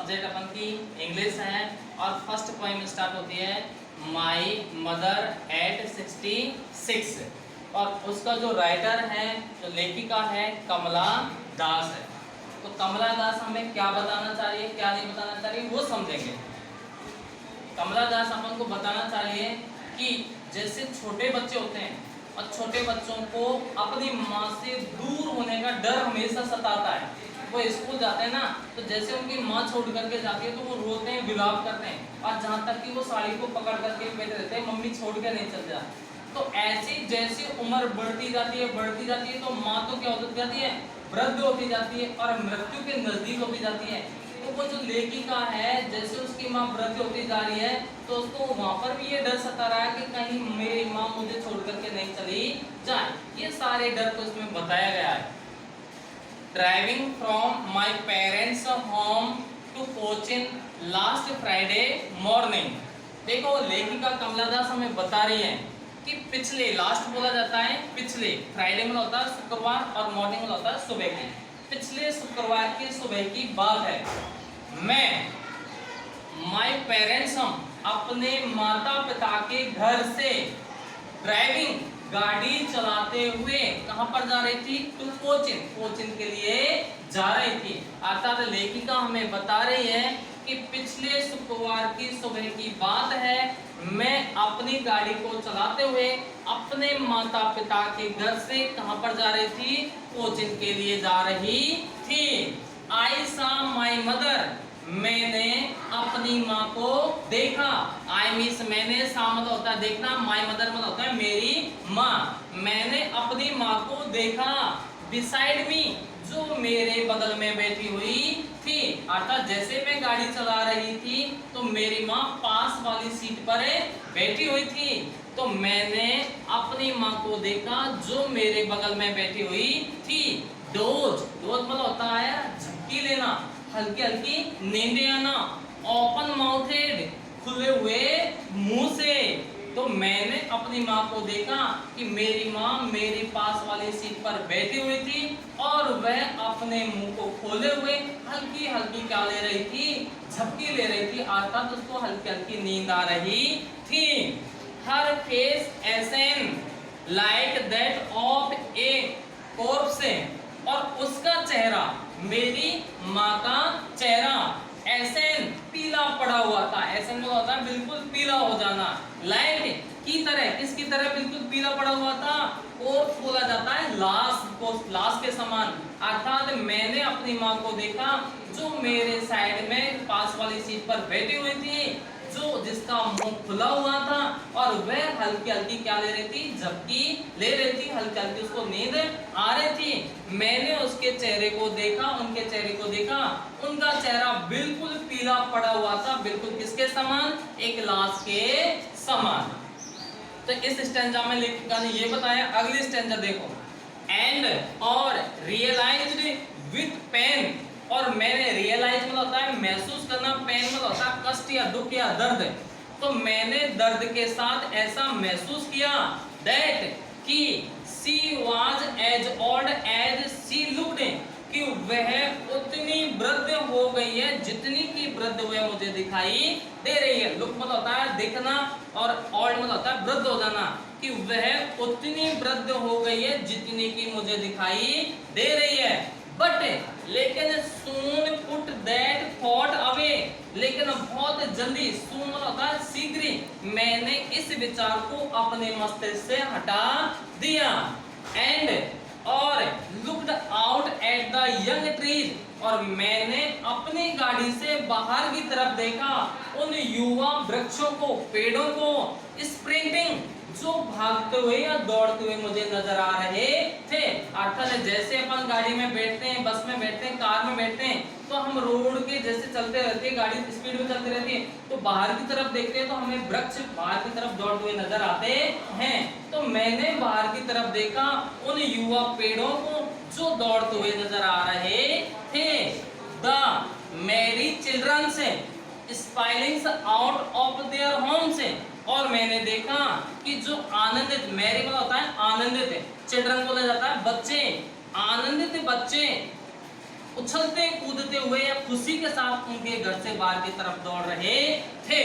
Subject अपन की English है और फर्स्ट पोएम स्टार्ट होती है माई मदर एट 66 और उसका जो राइटर है, जो लेखिका है, कमला दास है। तो कमला दास हमें क्या बताना चाहिए, क्या नहीं बताना चाहिए, वो समझेंगे। कमला दास अपन को बताना चाहिए कि जैसे छोटे बच्चे होते हैं और छोटे बच्चों को अपनी माँ से दूर होने का डर हमेशा सताता है। वो स्कूल जाते हैं ना, तो जैसे उनकी माँ छोड़ करके जाती है तो वो रोते हैं, विलाप करते हैं और जहाँ तक कि वो साड़ी को पकड़ करके बैठे रहते हैं, मम्मी छोड़ के नहीं चल जा। तो ऐसी जैसी उम्र बढ़ती जाती है तो माँ तो क्या होती जाती है, वृद्ध होती जाती है और मृत्यु के नजदीक होती जाती है। तो वो जो लेखिका है, जैसे उसकी माँ वृद्ध होती जा रही है तो उसको वहां पर भी ये डर सता रहा है कि कहीं मेरी माँ मुझे छोड़ करके नहीं चली जाए। ये सारे डर को इसमें बताया गया है। Driving from my parents home to Cochin last Friday morning. देखो लेखिका कमला दास हमें बता रही है कि पिछले, लास्ट बोला जाता है पिछले, फ्राइडे में होता है शुक्रवार और मॉर्निंग में होता है सुबह की। पिछले शुक्रवार की सुबह की बात है। मैं माय पेरेंट्स, हम अपने माता पिता के घर से ड्राइविंग, गाड़ी चलाते हुए कहां पर जा रही थी, टू कोचिन, कोचिन के लिए जा रही थी। अर्थात लेखिका हमें बता रही है कि पिछले शुक्रवार की सुबह की बात है, मैं अपनी गाड़ी को चलाते हुए अपने माता पिता के घर से कहां पर जा रही थी, कोचिन के लिए जा रही थी। आई सा माई मदर, मैंने अपनी माँ को देखा। आई मीन्स मैंने, सा मतलब होता है देखना, माई मदर मतलब होता है मेरी माँ। मैंने अपनी माँ को देखा। बिसाइड मी, जो मेरे बगल में बैठी हुई थी। अर्थात जैसे मैं गाड़ी चला रही थी तो मेरी माँ पास वाली सीट पर बैठी हुई थी। तो मैंने अपनी माँ को देखा जो मेरे बगल में बैठी हुई थी। डोज, डोज मतलब होता है झपकी लेना, हल्की हल्की नींदें आना। ओपन माउथेड, खुले हुए मुंह से। तो मैंने अपनी माँ को देखा कि मेरी माँ मेरे पास वाली सीट पर बैठी हुई थी और वह अपने मुंह को खोले हुए हल्की हल्की क्या ले रही थी, झपकी ले रही थी। अर्थात उसको हल्की हल्की नींद आ रही थी। Her face as in like that of a corpse, और उसका चेहरा, मेरी माँ का चेहरा एसन पीला पड़ा हुआ था। एसन में होता है बिल्कुल पीला हो जाना। लाइट की तरह, किसकी तरह बिल्कुल पीला पड़ा हुआ था, कोर्प्स बोला जाता है लाश को, लाश के समान। अर्थात मैंने अपनी माँ को देखा जो मेरे साइड में पास वाली सीट पर बैठी हुई थी, जो जिसका मुंह खुला हुआ था और वह हल्की हल्की क्या ले रही थी, झपकी ले रही थी, हल्की हल्की उसको नींद आ रही थी। मैंने उसके चेहरे को देखा, उनके चेहरे को देखा, उनका चेहरा बिल्कुल पीला पड़ा हुआ था, बिल्कुल किसके समान, एक लाश के समान। तो इस स्टैंजा में लेखिका ने ये बताया। अगली स्टैंजा देखो, एंड और रियलाइज्ड विथ पेन, और मैंने, रियलाइज मतलब होता है महसूस करना, पेन मतलब होता है कष्ट या दुख या दर्द। तो मैंने दर्द के साथ ऐसा महसूस किया दैट कि she was as old as she looked, कि वह उतनी वृद्ध हो गई है जितनी की वृद्ध वह मुझे दिखाई दे रही है। लुक मतलब होता है देखना और ओल्ड मतलब होता है वृद्ध हो जाना, कि वह उतनी वृद्ध हो गई है जितनी की मुझे दिखाई दे रही है। बट लेकिन सून पुट दैट थॉट अवे, लेकिन बहुत जल्दी, सून मतलब होता है शीघ्र, मैंने इस विचार को अपने मस्तिष्क से हटा दिया। एंड और looked out at the young trees, और मैंने अपनी गाड़ी से बाहर की तरफ देखा उन युवा वृक्षों को, पेड़ों को, स्प्रिंटिंग, जो भागते हुए या दौड़ते हुए मुझे नजर आ रहे थे। अर्थात जैसे अपन गाड़ी में बैठते हैं, बस में बैठते हैं, कार में बैठते हैं, तो हम रोड के जैसे चलते रहते हैं, गाड़ी स्पीड में चलती रहती है, तो बाहर की तरफ देखते हैं तो हमें वृक्ष बाहर की तरफ दौड़ते हुए नजर आते हैं। तो मैंने बाहर की तरफ देखा उन युवा पेड़ों को जो दौड़ते हुए नजर आ रहे थे। द मैरी चिल्ड्रन से स्पाइलिंग्स आउट ऑफ देयर होम्स, और मैंने देखा कि जो आनंदित, मैरी मतलब होता है आनंदित, चिल्ड्रन बोला जाता है बच्चे, आनंदित बच्चे उछलते कूदते हुए या खुशी के साथ उनके घर से बाहर की तरफ दौड़ रहे थे।